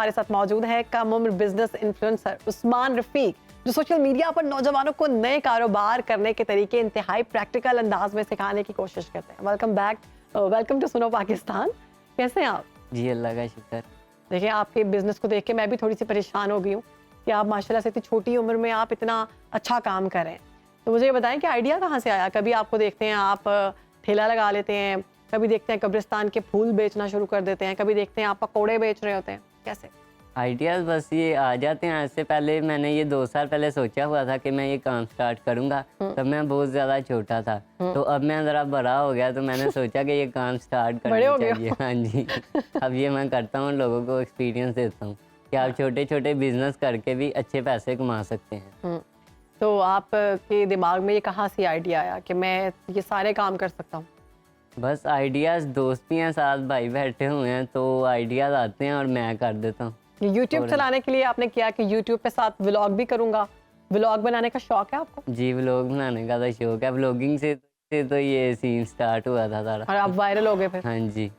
हमारे साथ मौजूद है कम उम्र बिजनेस इन्फ्लुएंसर उस्मान रफीक, जो सोशल मीडिया पर नौजवानों को नए कारोबार करने के तरीके इंतहाई प्रैक्टिकल अंदाज में सिखाने की कोशिश करते हैं। वेलकम बैक, वेलकम टू सुनो पाकिस्तान। कैसे हैं आप? जी अल्लाह का शुक्र। देखिए, आपके बिजनेस को देख के मैं भी थोड़ी सी परेशान हो गई हूँ कि आप माशाल्लाह से इतनी छोटी उम्र में आप इतना अच्छा काम कर रहे हैं। तो मुझे ये बताएं कि आइडिया कहाँ से आया? कभी आपको देखते हैं आप ठेला लगा लेते हैं, कभी देखते हैं कब्रिस्तान के फूल बेचना शुरू कर देते हैं, कभी देखते हैं आप पकौड़े बेच रहे होते हैं, कैसे? आइडियाज़ बस ये आ जाते हैं। इससे पहले मैंने ये 2 साल पहले सोचा हुआ था कि मैं ये काम स्टार्ट करूँगा, तब मैं बहुत ज़्यादा छोटा था। तो अब मैं ज़रा बड़ा हो गया तो मैंने सोचा कि ये काम स्टार्ट बड़े हो करना गए चाहिए। हाँ जी, अब ये मैं करता हूँ, लोगों को एक्सपीरियंस देता हूँ कि आप छोटे छोटे बिजनेस करके भी अच्छे पैसे कमा सकते हैं। तो आपके दिमाग में ये कहाँ से आइडिया आया कि मैं ये सारे काम कर सकता हूँ? बस आइडियाज़, दोस्त भी हैं साथ, भाई बैठे हुए हैं तो आइडियाज़ आते हैं और मैं कर देता हूँ। यूट्यूब चलाने के लिए आपने किया कि यूट्यूब पे साथ व्लॉग भी करूँगा, व्लॉग बनाने का शौक है आपको? जी, व्लॉग बनाने का तो शौक है। व्लॉगिंग से तो ये सीन स्टार्ट हुआ था सारा। और आप वायरल हो गए फिर। हाँ जी।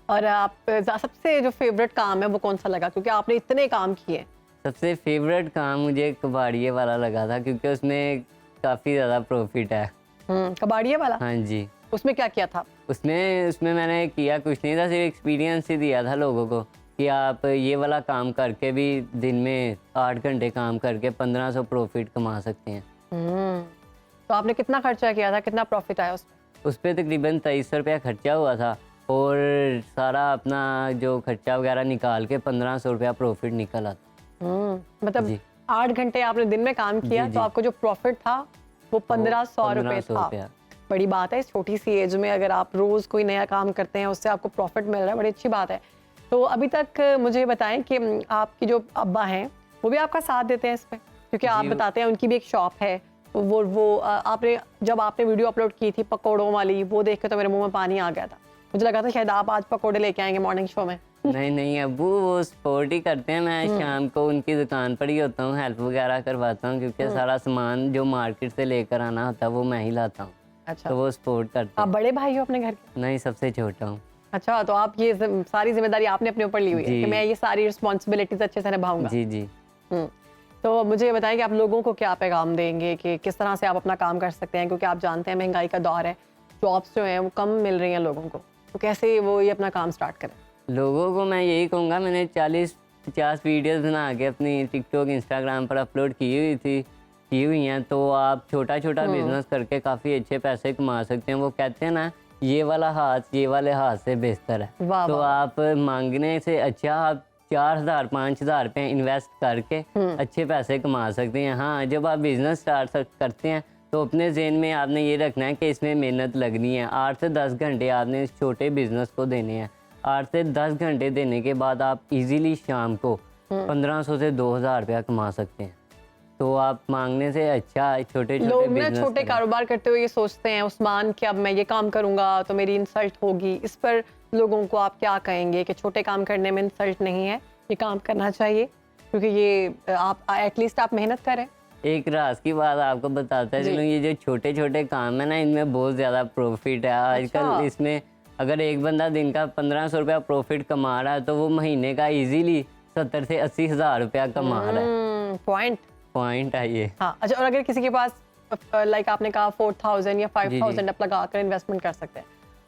और आप सबसे जो फेवरेट काम है वो कौन सा लगा, क्योंकि आपने इतने काम किए? सबसे फेवरेट काम मुझे कबाड़िए वाला लगा था क्योंकि उसमें काफ़ी ज़्यादा प्रॉफिट है। कबाड़िए वाला? हाँ जी। उसमें क्या किया था? उसमें मैंने किया कुछ नहीं था, सिर्फ एक्सपीरियंस ही दिया था लोगों को कि आप ये वाला काम करके भी दिन में 8 घंटे काम करके 1500 प्रॉफिट कमा सकते हैं। तो आपने कितना खर्चा किया था, कितना प्रॉफिट आया उसमें? उस पर तकरीबन 2300 रुपया खर्चा हुआ था और सारा अपना जो खर्चा वगैरह निकाल के 1500 रुपया प्रॉफिट निकल आता। मतलब 8 घंटे आपने दिन में काम किया तो आपको जो प्रॉफिट था वो 1500 रुपये था। बड़ी बात है, इस छोटी सी एज में अगर आप रोज कोई नया काम करते हैं उससे आपको प्रॉफिट मिल रहा है, बड़ी अच्छी बात है। तो अभी तक मुझे बताएं कि आपकी जो अब्बा हैं वो भी आपका साथ देते हैं इस पे, क्योंकि आप बताते हैं उनकी भी एक शॉप है। वो आपने जब आपने वीडियो अपलोड की थी पकौड़ों वाली, वो देख के तो मेरे मुंह में पानी आ गया था। मुझे लगा था शायद आप आज पकौड़े लेके आएंगे मॉर्निंग शो में। नहीं अब्बू वो सपोर्ट ही करते हैं। मैं शाम को उनकी दुकान पर ही होता हूँ, हेल्प वगैरह करवाता हूँ क्योंकि सारा सामान जो मार्केट से लेकर आना होता है वो मैं ही लाता हूँ। अच्छा, तो वो सपोर्ट करते हैं। आप बड़े भाई हो अपने घर के? नहीं, सबसे छोटा हूँ। अच्छा, तो आप ये सारी जिम्मेदारी आपने अपने ऊपर ली हुई है कि मैं ये सारी रिस्पॉन्सिबिलिटीज अच्छे से निभाऊंगा। जी जी। तो मुझे बताएं कि आप लोगों को क्या पैगाम देंगे कि किस तरह से आप अपना काम कर सकते हैं, क्योंकि आप जानते हैं महंगाई का दौर है, जॉब्स जो हैं वो कम मिल रही हैं लोगों को, तो कैसे वो ये अपना काम स्टार्ट करें? लोगों को मैं यही कहूँगा, मैंने 40-50 वीडियोस बना के अपनी टिकटॉक, इंस्टाग्राम पर अपलोड की हुई हैं। तो आप छोटा छोटा बिजनेस करके काफ़ी अच्छे पैसे कमा सकते हैं। वो कहते हैं ना, ये वाला हाथ ये वाले हाथ से बेहतर है। तो आप मांगने से अच्छा आप 4000-5000 रुपये इन्वेस्ट करके अच्छे पैसे कमा सकते हैं। हाँ, जब आप बिजनेस स्टार्ट करते हैं तो अपने ज़हन में आपने ये रखना है कि इसमें मेहनत लगनी है। 8 से 10 घंटे आपने इस छोटे बिजनेस को देने हैं। 8 से 10 घंटे देने के बाद आप इजीली शाम को 1500 से 2000 रुपया कमा सकते हैं। तो आप मांगने से अच्छा छोटे लोग ना छोटे कारोबार करते हुए ये सोचते हैं उस्मान कि अब मैं ये काम करूंगा तो मेरी इंसल्ट होगी। इस पर लोगों को आप क्या कहेंगे कि छोटे काम करने में इंसल्ट नहीं है, ये काम करना चाहिए क्योंकि ये आप एटलीस्ट आप मेहनत करें? एक राज की बात आपको बताता है चलो, ये जो छोटे छोटे काम है ना, इनमें बहुत ज़्यादा प्रॉफिट है आजकल। इसमें अगर एक बंदा दिन का 1500 रुपया प्रॉफिट कमा रहा है तो वो महीने का इजीली 70 से 80 हज़ार रुपया कमा रहा है। पॉइंट है ये। हाँ, अच्छा, और अगर किसी के पास लाइक आपने कहा 4000 या 5000 आप लगाकर इन्वेस्टमेंट कर सकते हैं,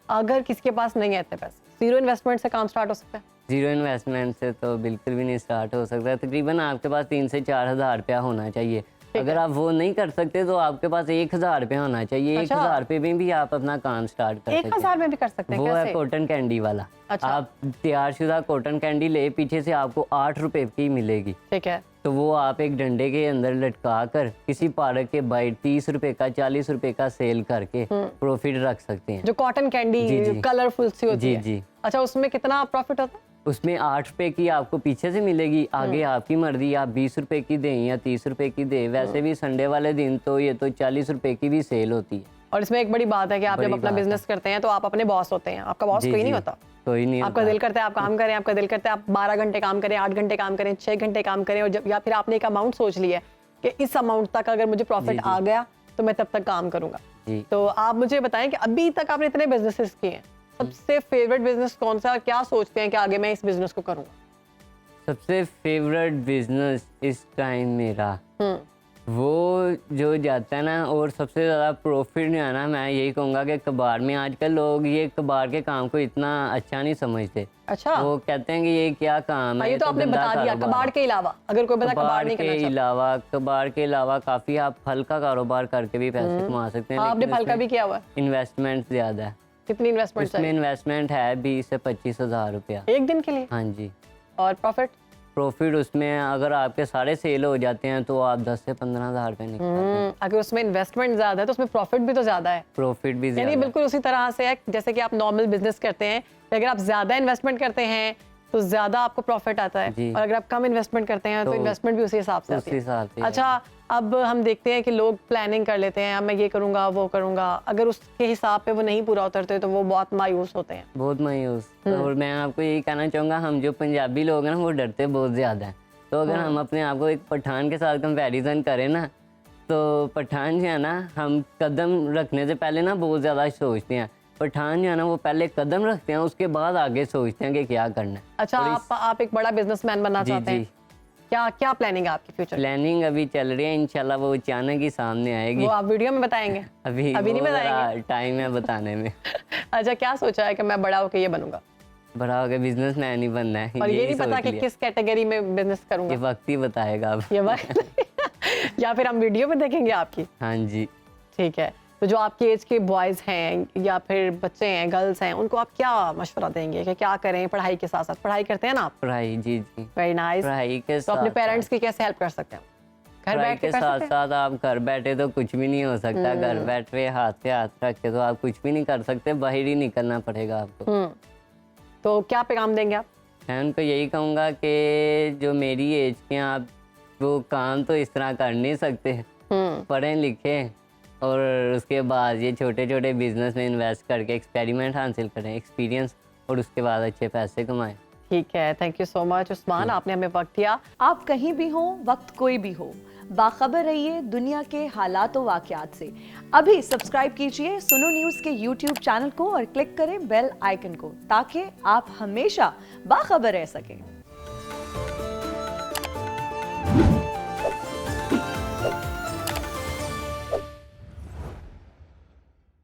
अगर किसी के पास नहीं है इतने पैसे, जीरो इन्वेस्टमेंट से काम स्टार्ट हो सकता है? जीरो इन्वेस्टमेंट से तो बिल्कुल भी नहीं स्टार्ट हो सकता। तकरीबन आपके पास 3 से 4 हज़ार रुपया होना चाहिए। अगर आप वो नहीं कर सकते तो आपके पास 1000 रुपया होना चाहिए। 1000 रुपये में भी आप अपना काम स्टार्ट कर सकते हैं। 1000 में भी कर सकते हैं? वो है कॉटन कैंडी वाला। अच्छा। आप तैयारशुदा कॉटन कैंडी ले, पीछे से आपको 8 रुपए की मिलेगी। ठीक है। तो वो आप एक डंडे के अंदर लटका कर किसी पार्क के बाहर 30 रुपए का 40 रुपए का सेल करके प्रॉफिट रख सकते हैं। जो कॉटन कैंडी कलरफुल सी होती है। जी। अच्छा, उसमें कितना प्रॉफिट होता है? उसमें 8 रुपए की आपको पीछे से मिलेगी, आगे आपकी मर्जी, आप 20 रुपए की दें या 30 रुपए की दें। वैसे भी संडे वाले दिन तो ये तो 40 रुपए की भी सेल होती है। और इसमें एक बड़ी बात है कि आप जब अपना बिजनेस करते हैं तो आप अपने बॉस होते हैं, आपका बॉस कोई नहीं होता। कोई नहीं। आपका दिल करता है आप काम करें, आपका दिल करता है आप 12 घंटे काम करें, 8 घंटे काम करें, 6 घंटे काम करें, और जब या फिर आपने एक अमाउंट सोच लिया कि इस अमाउंट तक अगर मुझे प्रॉफिट आ गया तो मैं तब तक काम करूंगा। तो आप मुझे बताएं कि अभी तक आपने इतने बिजनेसेस किए हैं, सबसे फेवरेट बिजनेस कौन सा, और क्या सोचते हैं कि आगे मैं इस बिजनेस को करूंगा? सबसे फेवरेट बिजनेस इस टाइम मेरा वो जो जाता है ना, और सबसे ज़्यादा प्रॉफिट जो है ना, मैं यही कहूँगा कि कबाड़ में। आजकल लोग ये कबाड़ के काम को इतना अच्छा नहीं समझते। अच्छा, वो कहते हैं कि ये क्या काम है, ये तो आपने गंदा बता दिया। कारोबार कबाड़ है। के अलावा अगर कोई बंदा कबाड़ नहीं करना चाहता, कबाड़ के अलावा काफ़ी आप फल का कारोबार करके भी पैसे कमा सकते हैं। हाँ, आपने फल का भी किया हुआ है। इन्वेस्टमेंट ज़्यादा है, कितनी इन्वेस्टमेंट इसमें चाहिए इन्वेस्टमेंट है 20 से 25 हज़ार रुपया। एक दिन के लिए? हाँ जी। और प्रॉफिट उसमें अगर आपके सारे सेल हो जाते हैं तो आप 10 से 15 हज़ार रुपये निकालते हैं। अगर उसमें इन्वेस्टमेंट ज्यादा है तो उसमें प्रॉफिट भी तो ज्यादा है। प्रॉफिट भी यानी ज़्यादा है। बिल्कुल उसी तरह से है जैसे कि आप नॉर्मल बिजनेस करते हैं, अगर आप ज्यादा इन्वेस्टमेंट करते हैं तो ज्यादा आपको प्रॉफिट आता है, जी। और अगर आप कम इन्वेस्टमेंट करते हैं तो इन्वेस्टमेंट भी उसी हिसाब से आती उसी है। हिसाब से। अच्छा, अब हम देखते हैं कि लोग प्लानिंग कर लेते हैं, अब मैं ये करूंगा वो करूंगा, अगर उसके हिसाब पे वो नहीं पूरा उतरते तो वो बहुत मायूस होते हैं। बहुत मायूस। और मैं आपको यही कहना चाहूँगा, हम जो पंजाबी लोग हैं ना, वो डरते बहुत ज़्यादा हैं। तो अगर हम अपने आप को एक पठान के साथ कंपैरिजन करें ना, तो पठान जो है ना, हम कदम रखने से पहले ना बहुत ज़्यादा सोचते हैं। पठान जो है ना, वो पहले कदम रखते हैं, उसके बाद आगे सोचते हैं कि क्या करना है। अच्छा, आप एक बड़ा बिजनेसमैन बनना जी चाहते जी। हैं, क्या क्या प्लानिंग है आपकी फ्यूचर? प्लानिंग अभी चल रही है, इंशाल्लाह वो अचानक ही सामने आएगी। वो आप वीडियो में बताएंगे? अभी नहीं बताएंगे? टाइम है बताने में। अच्छा, क्या सोचा है कि मैं बड़ा होकर ये बनूंगा, बड़ा होकर बिजनेसमैन ही बनना है, और ये यही नहीं पता सोच कि लिया। किस कैटेगरी में बिजनेस ये करूंगा? वक्त ही बताएगा अब। ये वक्त या फिर हम वीडियो में देखेंगे आपकी? हाँ जी। ठीक है, तो जो आपके एज के बॉयज हैं या फिर बच्चे हैं, गर्ल्स हैं, उनको आप क्या मशवरा देंगे कि क्या करें पढ़ाई के साथ साथ? पढ़ाई करते हैं ना आप? पढ़ाई, जी जी। Very nice. पढ़ाई के तो अपने साथ पेरेंट्स की कैसे हेल्प कर सकते हैं? घर पढ़ाई बैठ के के कर साथ सकते हैं? साथ आप घर बैठे तो कुछ भी नहीं हो सकता। घर बैठे हाथ पे हाथ रख के तो आप कुछ भी नहीं कर सकते, बाहर ही निकलना पड़ेगा आपको। तो क्या पैगाम देंगे आप? मैं उनको यही कहूँगा कि जो मेरी एज के हैं, आप वो काम तो इस तरह कर नहीं सकते, पढ़ें लिखें और उसके बाद ये छोटे छोटे बिजनेस में इन्वेस्ट करके एक्सपेरिमेंट हासिल करें, एक्सपीरियंस, और उसके बाद अच्छे पैसे कमाएं। ठीक है, thank you so much Usman, आपने हमें वक्त दिया। आप कहीं भी हो, वक्त कोई भी हो, बाखबर रहिए दुनिया के हालात व वाक़यात से। अभी सब्सक्राइब कीजिए सुनो न्यूज़ के YouTube चैनल को और क्लिक करें बेल आइकन को, ताकि आप हमेशा बाखबर रह सकें।